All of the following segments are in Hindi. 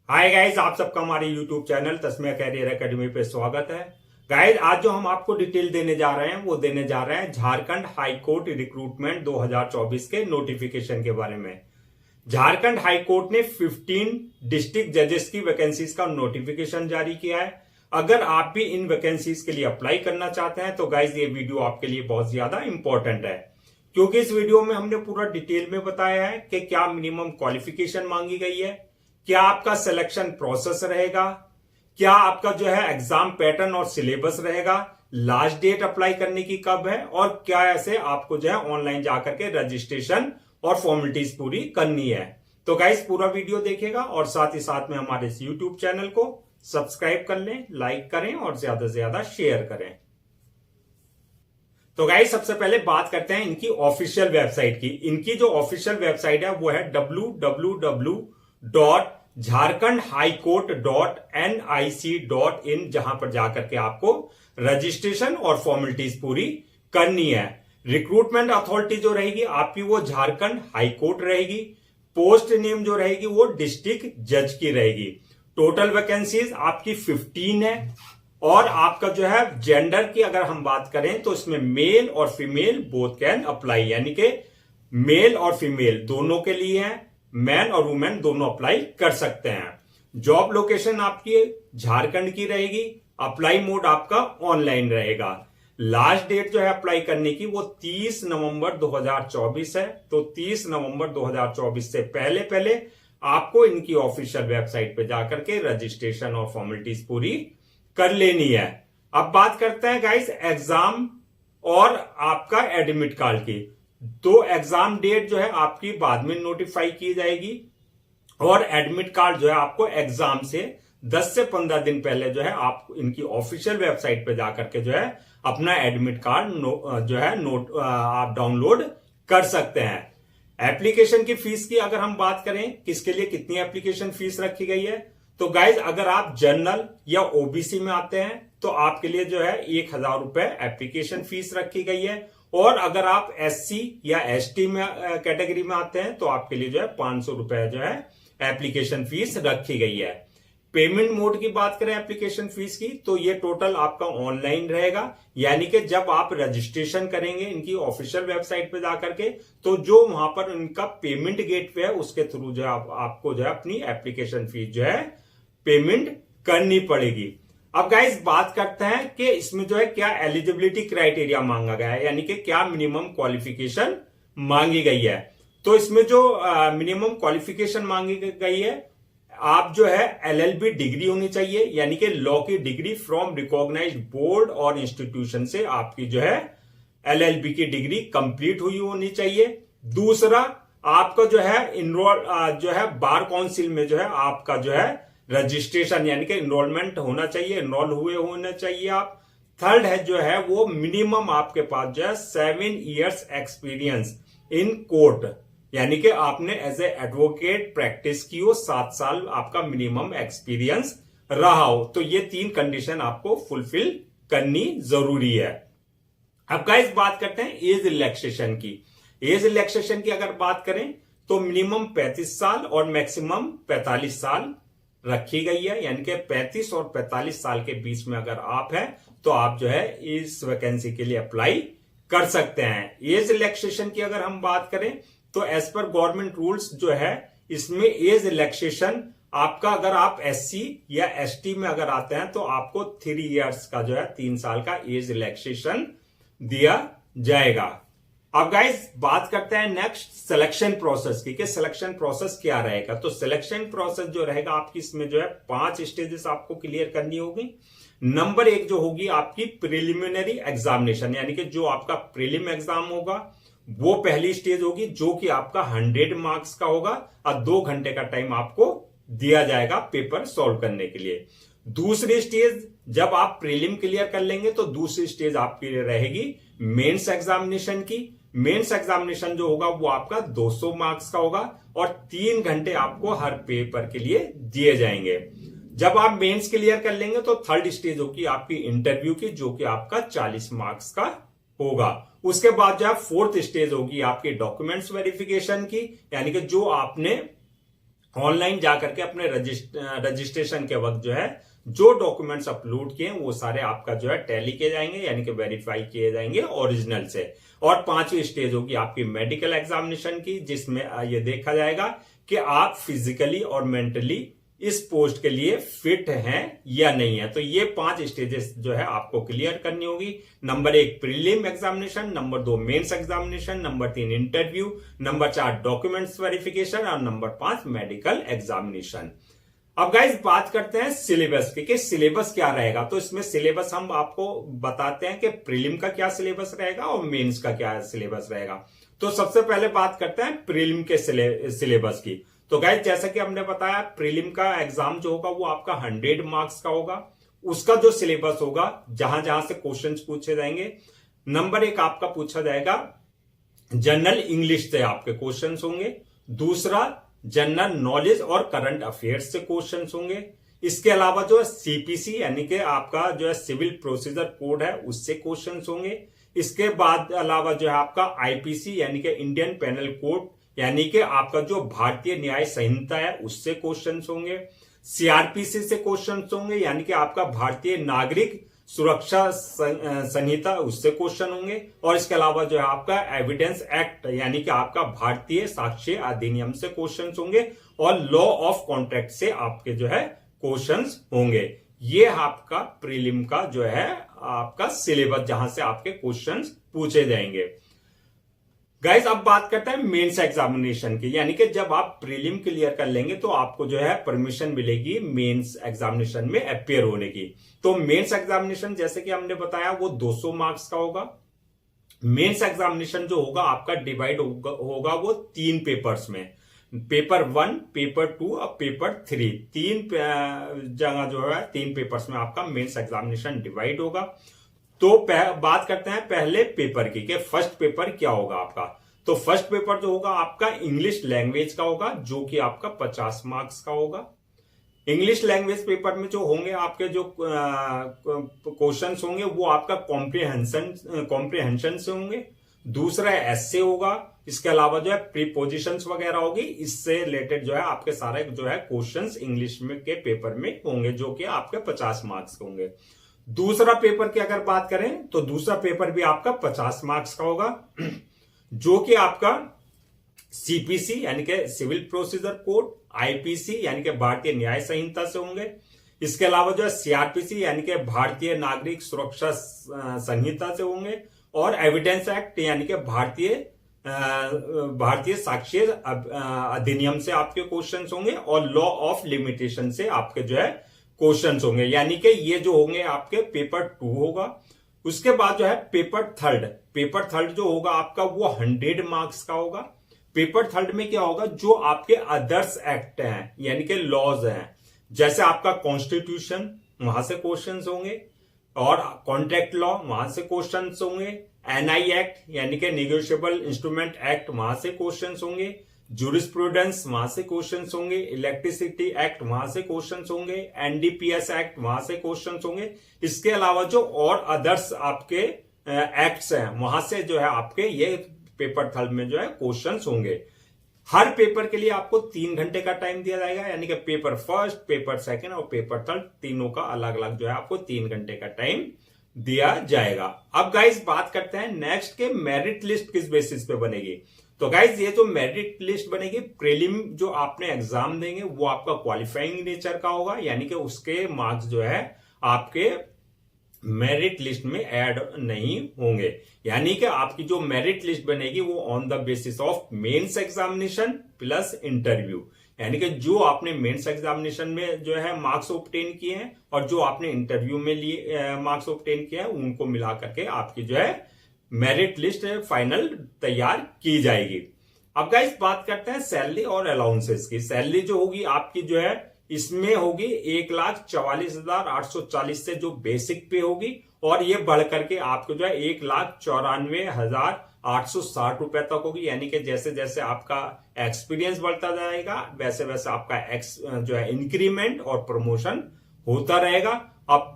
हाय गाइज, आप सबका हमारे YouTube channel Tasmiya career academy पे स्वागत है। गाइज, आज जो हम आपको डिटेल देने जा रहे हैं वो देने जा रहे हैं झारखंड हाई कोर्ट रिक्रूटमेंट 2024 के नोटिफिकेशन के बारे में। झारखंड हाई कोर्ट ने 15 डिस्ट्रिक्ट जजेस की वैकेंसीज का नोटिफिकेशन जारी किया है। अगर आप भी इन वैकेंसीज के लिए अप्लाई करना चाहते हैं तो गाइज ये वीडियो आपके लिए बहुत ज्यादा इंपॉर्टेंट है, क्योंकि इस वीडियो में हमने पूरा डिटेल में बताया है कि क्या मिनिमम क्वालिफिकेशन मांगी गई है, क्या आपका सिलेक्शन प्रोसेस रहेगा, क्या आपका जो है एग्जाम पैटर्न और सिलेबस रहेगा, लास्ट डेट अप्लाई करने की कब है, और क्या ऐसे आपको जो है ऑनलाइन जाकर के रजिस्ट्रेशन और फॉर्मेलिटीज पूरी करनी है। तो गाइस पूरा वीडियो देखेगा और साथ ही साथ में हमारे इस यूट्यूब चैनल को सब्सक्राइब कर लें, लाइक करें और ज्यादा से ज्यादा शेयर करें। तो गाइस सबसे पहले बात करते हैं इनकी ऑफिशियल वेबसाइट की। इनकी जो ऑफिशियल वेबसाइट है वो है www.jharkhandhighcourt.nic.in, जहां पर जाकर के आपको रजिस्ट्रेशन और फॉर्मेलिटीज पूरी करनी है। रिक्रूटमेंट अथॉरिटी जो रहेगी आपकी वो झारखंड हाई कोर्ट रहेगी। पोस्ट नेम जो रहेगी वो डिस्ट्रिक्ट जज की रहेगी। टोटल वैकेंसीज आपकी 15 है और आपका जो है जेंडर की अगर हम बात करें तो इसमें मेल और फीमेल बोथ कैन अप्लाई, यानी कि मेल और फीमेल दोनों के लिए है, मैन और वुमेन दोनों अप्लाई कर सकते हैं। जॉब लोकेशन आपकी झारखंड की रहेगी। अप्लाई मोड आपका ऑनलाइन रहेगा। लास्ट डेट जो है अप्लाई करने की वो 30 नवंबर 2024 है। तो 30 नवंबर 2024 से पहले पहले आपको इनकी ऑफिशियल वेबसाइट पे जाकर के रजिस्ट्रेशन और फॉर्मेलिटीज पूरी कर लेनी है। अब बात करते हैं गाइस एग्जाम और आपका एडमिट कार्ड की। तो एग्जाम डेट जो है आपकी बाद में नोटिफाई की जाएगी और एडमिट कार्ड जो है आपको एग्जाम से 10 से 15 दिन पहले जो है आप इनकी ऑफिशियल वेबसाइट पे जाकर के जो है अपना एडमिट कार्ड जो है आप डाउनलोड कर सकते हैं। एप्लीकेशन की फीस की अगर हम बात करें किसके लिए कितनी एप्लीकेशन फीस रखी गई है, तो गाइज अगर आप जनरल या ओबीसी में आते हैं तो आपके लिए जो है 1000 रुपए एप्लीकेशन फीस रखी गई है, और अगर आप एससी या एसटी में कैटेगरी में आते हैं तो आपके लिए जो है 500 रुपए जो है एप्लीकेशन फीस रखी गई है। पेमेंट मोड की बात करें एप्लीकेशन फीस की तो ये टोटल आपका ऑनलाइन रहेगा, यानी कि जब आप रजिस्ट्रेशन करेंगे इनकी ऑफिशियल वेबसाइट पे जाकर के तो जो वहां पर इनका पेमेंट गेटवे है उसके थ्रू जो है आपको जो है अपनी एप्लीकेशन फीस जो है पेमेंट करनी पड़ेगी। अब गाइस बात करते हैं कि इसमें जो है क्या एलिजिबिलिटी क्राइटेरिया मांगा गया है, यानी कि क्या मिनिमम क्वालिफिकेशन मांगी गई है। तो इसमें जो मिनिमम क्वालिफिकेशन मांगी गई है, आप जो है एलएलबी डिग्री होनी चाहिए, यानी कि लॉ की डिग्री फ्रॉम रिकॉग्नाइज्ड बोर्ड और इंस्टीट्यूशन से आपकी जो है एलएलबी की डिग्री कंप्लीट हुई होनी चाहिए। दूसरा, आपका जो है इनरोल जो है बार काउंसिल में जो है आपका जो है रजिस्ट्रेशन यानी कि इनरोलमेंट होना चाहिए, इनरोल हुए होने चाहिए आप। थर्ड है जो है वो मिनिमम आपके पास जो है 7 इयर्स एक्सपीरियंस इन कोर्ट, यानी कि आपने एज ए एडवोकेट प्रैक्टिस की हो, 7 साल आपका मिनिमम एक्सपीरियंस रहा हो। तो ये 3 कंडीशन आपको फुलफिल करनी जरूरी है। अब गाइस बात करते हैं एज रिलैक्सेशन की। एज रिलैक्सेशन की अगर बात करें तो मिनिमम 35 साल और मैक्सिमम 45 साल रखी गई है, यानी कि 35 और 45 साल के बीच में अगर आप हैं तो आप जो है इस वैकेंसी के लिए अप्लाई कर सकते हैं। एज रिलैक्सेशन की अगर हम बात करें तो एज पर गवर्नमेंट रूल्स जो है इसमें एज रिलैक्सेशन आपका अगर आप एससी या एसटी में अगर आते हैं तो आपको 3 इयर्स का जो है 3 साल का एज रिलैक्सेशन दिया जाएगा। अब गाइस बात करते हैं नेक्स्ट सिलेक्शन प्रोसेस की कि सिलेक्शन प्रोसेस क्या रहेगा। तो सिलेक्शन प्रोसेस जो रहेगा आपकी इसमें जो है 5 स्टेजेस आपको क्लियर करनी होगी। नंबर 1 जो होगी आपकी प्रिलिमिनरी एग्जामिनेशन, यानी कि जो आपका प्रीलिम एग्जाम होगा वो पहली स्टेज होगी, जो कि आपका 100 मार्क्स का होगा और 2 घंटे का टाइम आपको दिया जाएगा पेपर सॉल्व करने के लिए। दूसरी स्टेज जब आप प्रीलिम क्लियर कर लेंगे तो दूसरी स्टेज आपकी रहेगी मेंस एग्जामिनेशन की। मेंस एग्जामिनेशन जो होगा वो आपका 200 मार्क्स का होगा और 3 घंटे आपको हर पेपर के लिए दिए जाएंगे। जब आप मेंस क्लियर कर लेंगे तो थर्ड स्टेज होगी आपकी इंटरव्यू की, जो कि आपका 40 मार्क्स का होगा। उसके बाद जो है 4th स्टेज होगी आपकी डॉक्यूमेंट्स वेरिफिकेशन की, यानी कि जो आपने ऑनलाइन जाकर के अपने रजिस्ट्रेशन के वक्त जो है जो डॉक्यूमेंट्स अपलोड किए वो सारे आपका जो है टैली किए जाएंगे, यानी कि वेरीफाई किए जाएंगे ओरिजिनल से। और 5वीं स्टेज होगी आपकी मेडिकल एग्जामिनेशन की, जिसमें ये देखा जाएगा कि आप फिजिकली और मेंटली इस पोस्ट के लिए फिट हैं या नहीं है। तो ये 5 स्टेजेस जो है आपको क्लियर करनी होगी। Number 1 prelim examination, number 2 mains examination, number 3 interview, number 4 documents verification और नंबर 5 मेडिकल एग्जामिनेशन। अब गाइस बात करते हैं सिलेबस की कि सिलेबस क्या रहेगा। तो इसमें सिलेबस हम आपको बताते हैं कि प्रीलिम का क्या सिलेबस रहेगा और मेंस का क्या सिलेबस रहेगा। तो सबसे पहले बात करते हैं प्रीलिम के सिलेबस की। तो गाइस जैसा कि हमने बताया प्रीलिम का एग्जाम जो होगा वो आपका 100 मार्क्स का होगा। उसका जो सिलेबस होगा जहां जहां से क्वेश्चंस पूछे जाएंगे, नंबर 1 आपका पूछा जाएगा जनरल इंग्लिश से आपके क्वेश्चंस होंगे। दूसरा जनरल नॉलेज और करंट अफेयर्स से क्वेश्चंस होंगे। इसके अलावा जो है सीपीसी यानी कि आपका जो है सिविल प्रोसीजर कोड है उससे क्वेश्चंस होंगे। इसके बाद अलावा जो है आपका आईपीसी यानी कि इंडियन पेनल कोड यानी कि आपका जो भारतीय न्याय संहिता है उससे क्वेश्चंस होंगे। सीआरपीसी से क्वेश्चंस होंगे यानी कि आपका भारतीय नागरिक सुरक्षा संहिता उससे क्वेश्चन होंगे। और इसके अलावा जो है आपका एविडेंस एक्ट यानी कि आपका भारतीय साक्ष्य अधिनियम से क्वेश्चंस होंगे और लॉ ऑफ कॉन्ट्रैक्ट से आपके जो है क्वेश्चंस होंगे। ये आपका प्रीलिम का जो है आपका सिलेबस जहां से आपके क्वेश्चंस पूछे जाएंगे। गाइस अब बात करते हैं मेंस एग्जामिनेशन की, यानी कि जब आप प्रीलिम क्लियर कर लेंगे तो आपको जो है परमिशन मिलेगी मेंस एग्जामिनेशन में अपियर होने की। तो मेंस एग्जामिनेशन जैसे कि हमने बताया वो 200 मार्क्स का होगा। मेंस एग्जामिनेशन जो होगा आपका डिवाइड होगा वो 3 पेपर्स में, पेपर 1, पेपर 2 और पेपर 3। 3 जगह जो है 3 पेपर्स में आपका मेंस एग्जामिनेशन डिवाइड होगा। तो बात करते हैं पहले पेपर की कि फर्स्ट पेपर क्या होगा आपका। तो फर्स्ट पेपर जो होगा आपका इंग्लिश लैंग्वेज का होगा जो कि आपका 50 मार्क्स का होगा। इंग्लिश लैंग्वेज पेपर में जो होंगे आपके जो क्वेश्चंस होंगे वो आपका कॉम्प्रिहेंशन से होंगे। दूसरा एस्से होगा। इसके अलावा जो है प्रीपोजिशंस वगैरह होगी, इससे रिलेटेड जो है आपके सारे जो है क्वेश्चंस इंग्लिश में के पेपर में होंगे जो कि आपके 50 मार्क्स के होंगे। दूसरा पेपर की अगर बात करें तो दूसरा पेपर भी आपका 50 मार्क्स का होगा जो कि आपका सीपीसी यानी कि सिविल प्रोसीजर कोड, आईपीसी यानी कि भारतीय न्याय संहिता से होंगे। इसके अलावा जो है सीआरपीसी यानी कि भारतीय नागरिक सुरक्षा संहिता से होंगे और एविडेंस एक्ट यानी कि भारतीय साक्ष्य अधिनियम से आपके क्वेश्चंस होंगे और लॉ ऑफ लिमिटेशन से आपके जो है क्वेश्चंस होंगे, यानी कि ये जो होंगे आपके पेपर 2 होगा। उसके बाद जो है पेपर थर्ड जो होगा आपका वो 100 मार्क्स का होगा। पेपर थर्ड में क्या होगा, जो आपके अदर्स एक्ट हैं यानी कि लॉज हैं, जैसे आपका कॉन्स्टिट्यूशन वहां से क्वेश्चंस होंगे और कॉन्ट्रैक्ट लॉ वहां से क्वेश्चंस होंगे, एनआई एक्ट यानी कि नेगोशिएबल इंस्ट्रूमेंट एक्ट वहां से क्वेश्चंस होंगे, जूरिस्प्रूडेंस वहां से क्वेश्चंस होंगे, इलेक्ट्रिसिटी एक्ट वहां से क्वेश्चंस होंगे, एनडीपीएस एक्ट वहां से क्वेश्चंस होंगे। इसके अलावा जो और अदर्स आपके एक्ट्स हैं वहां से जो है आपके ये पेपर थर्ड में जो है क्वेश्चंस होंगे। हर पेपर के लिए आपको 3 घंटे का टाइम दिया जाएगा, यानी कि पेपर फर्स्ट, पेपर सेकंड और पेपर थर्ड तीनों का अलग अलग जो है आपको 3 घंटे का टाइम दिया जाएगा। अब गाइस बात करते हैं नेक्स्ट के मेरिट लिस्ट किस बेसिस पे बनेगी। तो गाइज ये जो मेरिट लिस्ट बनेगी, प्रीलिम जो आपने एग्जाम देंगे वो आपका क्वालिफाइंग नेचर का होगा, यानी कि उसके मार्क्स जो है आपके मेरिट लिस्ट में ऐड नहीं होंगे। यानी कि आपकी जो मेरिट लिस्ट बनेगी वो on the basis of mains examination plus interview, यानी कि जो आपने मेंस एग्जामिनेशन में जो है मार्क्स ऑब्टेन किए हैं और जो आपने इंटरव्यू में लिए मार्क्स ऑब्टेन किए हैं उनको मिला करके आपकी जो है मेरिट लिस्ट फाइनल तैयार की जाएगी। अब गाइस बात करते हैं सैलरी और अलाउंसेस की। सैलरी जो होगी आपकी जो है इसमें होगी 1,44,840 से जो बेसिक पे होगी और ये बढ़ करके आपको जो है 1,94,860 रुपए तक होगी, यानी कि जैसे जैसे आपका एक्सपीरियंस बढ़ता जाएगा वैसे वैसे आपका जो है इंक्रीमेंट और प्रमोशन होता रहेगा। अब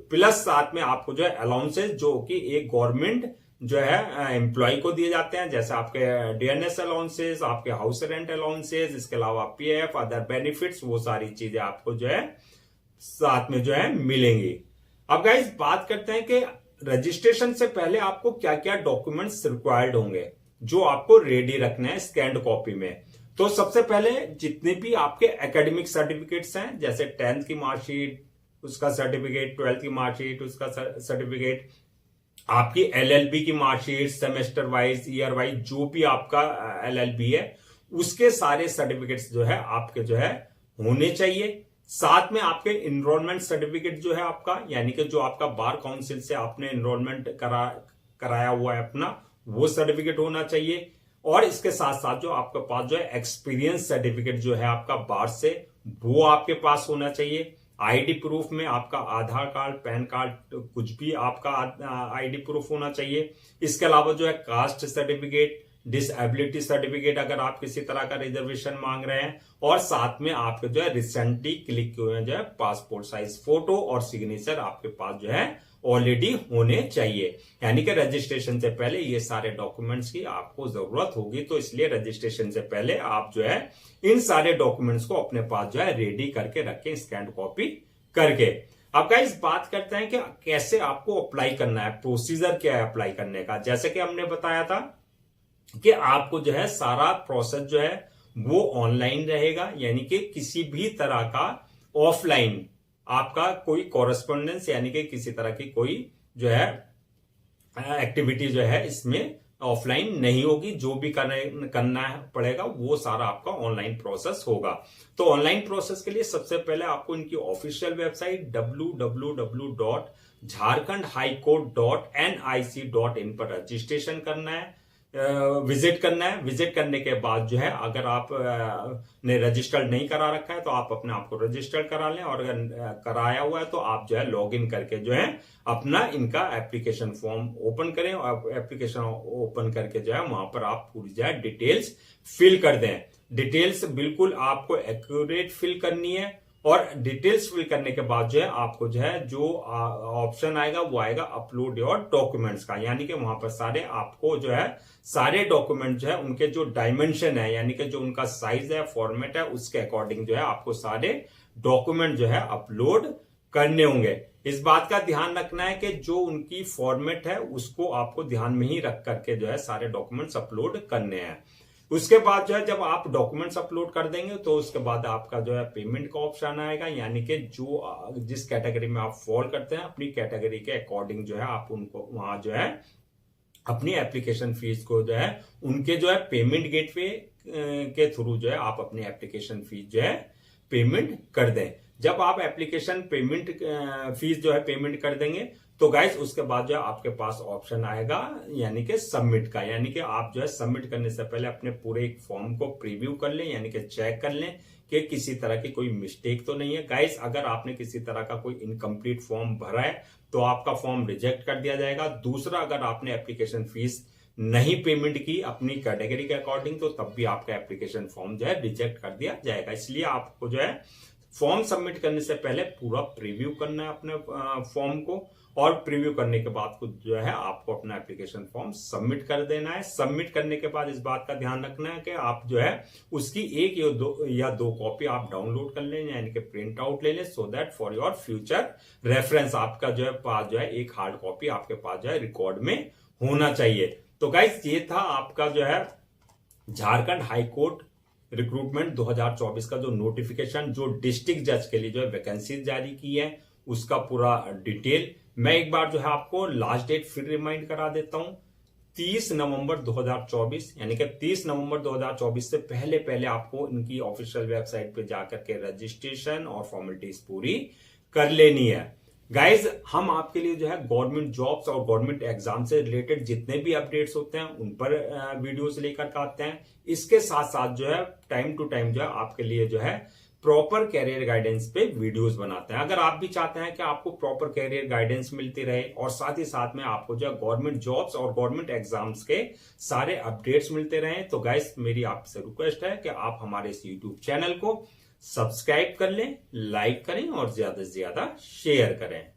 प्लस साथ में आपको जो है अलाउंसेस जो कि एक गवर्नमेंट जो है एम्प्लॉय को दिए जाते हैं, जैसे आपके डीएनएस अलाउंसेस, आपके हाउस रेंट अलाउंसेस, इसके अलावा पीएफ, अदर बेनिफिट्स, वो सारी चीजें आपको जो है साथ में जो है मिलेंगी। अब गाइस बात करते हैं कि रजिस्ट्रेशन से पहले आपको क्या क्या डॉक्यूमेंट्स रिक्वायर्ड होंगे जो आपको रेडी रखना है स्कैन्ड कॉपी में। तो सबसे पहले जितने भी आपके एकेडमिक सर्टिफिकेट्स हैं, जैसे 10th की मार्कशीट उसका सर्टिफिकेट, 12th की मार्कशीट उसका सर्टिफिकेट, आपकी एलएलबी की marksheet, semester wise, year wise जो भी आपका एलएलबी है उसके सारे सर्टिफिकेट्स जो है आपके जो है होने चाहिए। साथ में आपके इनरोलमेंट सर्टिफिकेट जो है आपका, यानी कि जो आपका बार काउंसिल से आपने इनरोलमेंट कराया हुआ है अपना, वो सर्टिफिकेट होना चाहिए। और इसके साथ साथ जो आपके पास जो है एक्सपीरियंस सर्टिफिकेट जो है आपका बार से, वो आपके पास होना चाहिए। आईडी प्रूफ में आपका आधार कार्ड, पैन कार्ड, कुछ भी आपका आईडी प्रूफ होना चाहिए। इसके अलावा जो है कास्ट सर्टिफिकेट, डिसेबिलिटी सर्टिफिकेट अगर आप किसी तरह का रिजर्वेशन मांग रहे हैं, और साथ में आपके जो है रिसेंटली क्लिक किए हुए जो है पासपोर्ट साइज फोटो और सिग्नेचर आपके पास जो है ऑलरेडी होने चाहिए। यानी कि रजिस्ट्रेशन से पहले ये सारे डॉक्यूमेंट्स की आपको जरूरत होगी, तो इसलिए रजिस्ट्रेशन से पहले आप जो है इन सारे डॉक्यूमेंट्स को अपने पास जो है रेडी करके रखें, स्कैन कॉपी करके। अब गाइस बात करते हैं कि कैसे आपको अप्लाई करना है, प्रोसीजर क्या है अप्लाई करने का। जैसे कि हमने बताया था कि आपको जो है सारा प्रोसेस जो है वो ऑनलाइन रहेगा, यानी कि किसी भी तरह का ऑफलाइन आपका कोई कॉरेस्पॉन्डेंस यानी कि किसी तरह की कोई जो है एक्टिविटी जो है इसमें ऑफलाइन नहीं होगी। जो भी करना पड़ेगा वो सारा आपका ऑनलाइन प्रोसेस होगा। तो ऑनलाइन प्रोसेस के लिए सबसे पहले आपको इनकी ऑफिशियल वेबसाइट www.jharkhandhighcourt.nic.in पर रजिस्ट्रेशन करना है, विजिट करना है। विजिट करने के बाद जो है अगर आप ने रजिस्टर्ड नहीं करा रखा है तो आप अपने आप को रजिस्टर्ड करा लें, और अगर कराया हुआ है तो आप जो है लॉग इन करके जो है अपना इनका एप्लीकेशन फॉर्म ओपन करें, और एप्लीकेशन ओपन करके जो है वहां पर आप पूरी जो है डिटेल्स फिल कर दें। डिटेल्स बिल्कुल आपको एक्यूरेट फिल करनी है, और डिटेल्स फिल करने के बाद जो है आपको जो है जो ऑप्शन आएगा वो आएगा अपलोड योर डॉक्यूमेंट्स का, यानी कि वहां पर सारे आपको जो है सारे डॉक्यूमेंट जो है उनके जो डायमेंशन है, यानी कि जो उनका साइज है, फॉर्मेट है, उसके अकॉर्डिंग जो है आपको सारे डॉक्यूमेंट जो है अपलोड करने होंगे। इस बात का ध्यान रखना है कि जो उनकी फॉर्मेट है उसको आपको ध्यान में ही रख करके जो है सारे डॉक्यूमेंट्स अपलोड करने हैं। उसके बाद जो है जब आप डॉक्यूमेंट्स अपलोड कर देंगे तो उसके बाद आपका जो है पेमेंट का ऑप्शन आएगा, यानी कि जो जिस कैटेगरी में आप फॉल करते हैं अपनी कैटेगरी के अकॉर्डिंग जो है आप उनको वहां जो है अपनी एप्लीकेशन फीस को जो है उनके जो है पेमेंट गेटवे के थ्रू जो है आप अपनी एप्लीकेशन फीस जो है पेमेंट कर दें। जब आप एप्लीकेशन पेमेंट फीस जो है पेमेंट कर देंगे तो गाइस उसके बाद जो है आपके पास ऑप्शन आएगा यानी कि सबमिट का, यानी कि आप जो है सबमिट करने से पहले अपने पूरे एक फॉर्म को प्रीव्यू कर लें, यानी कि चेक कर लें कि किसी तरह की कोई मिस्टेक तो नहीं है। गाइस अगर आपने किसी तरह का कोई इनकम्प्लीट फॉर्म भरा है तो आपका फॉर्म रिजेक्ट कर दिया जाएगा। दूसरा, अगर आपने एप्लीकेशन फीस नहीं पेमेंट की अपनी कैटेगरी के अकॉर्डिंग तो तब भी आपका एप्लीकेशन फॉर्म जो है रिजेक्ट कर दिया जाएगा। इसलिए आपको जो है फॉर्म सबमिट करने से पहले पूरा प्रीव्यू करना है अपने फॉर्म को, और प्रीव्यू करने के बाद जो है आपको अपना एप्लीकेशन फॉर्म सबमिट कर देना है। सबमिट करने के बाद इस बात का ध्यान रखना है कि आप जो है उसकी एक या दो कॉपी आप डाउनलोड कर लें, यानी कि प्रिंट आउट ले लें, so that for your future reference आपका जो है पास जो है एक हार्ड कॉपी आपके पास जो है रिकॉर्ड में होना चाहिए। तो गाइस ये था आपका जो है झारखंड हाईकोर्ट रिक्रूटमेंट 2024 का जो नोटिफिकेशन, जो डिस्ट्रिक्ट जज के लिए जो है वैकेंसी जारी की है उसका पूरा डिटेल। मैं एक बार जो है आपको लास्ट डेट फिर रिमाइंड करा देता हूं, 30 नवंबर 2024, यानी कि 30 नवंबर 2024 से पहले पहले आपको इनकी ऑफिशियल वेबसाइट पे जाकर के रजिस्ट्रेशन और फॉर्मेलिटीज पूरी कर लेनी है। गाइज हम आपके लिए जो है गवर्नमेंट जॉब्स और गवर्नमेंट एग्जाम से रिलेटेड जितने भी अपडेट्स होते हैं उन पर वीडियोस लेकर के आते हैं। इसके साथ साथ जो है टाइम टू टाइम जो है आपके लिए जो है प्रॉपर कैरियर गाइडेंस पे वीडियोस बनाते हैं। अगर आप भी चाहते हैं कि आपको प्रॉपर कैरियर गाइडेंस मिलती रहे और साथ ही साथ में आपको जो है गवर्नमेंट जॉब्स और गवर्नमेंट एग्जाम्स के सारे अपडेट्स मिलते रहे, तो गाइस मेरी आपसे रिक्वेस्ट है कि आप हमारे इस यूट्यूब चैनल को सब्सक्राइब कर लें, लाइक करें और ज्यादा से ज्यादा शेयर करें।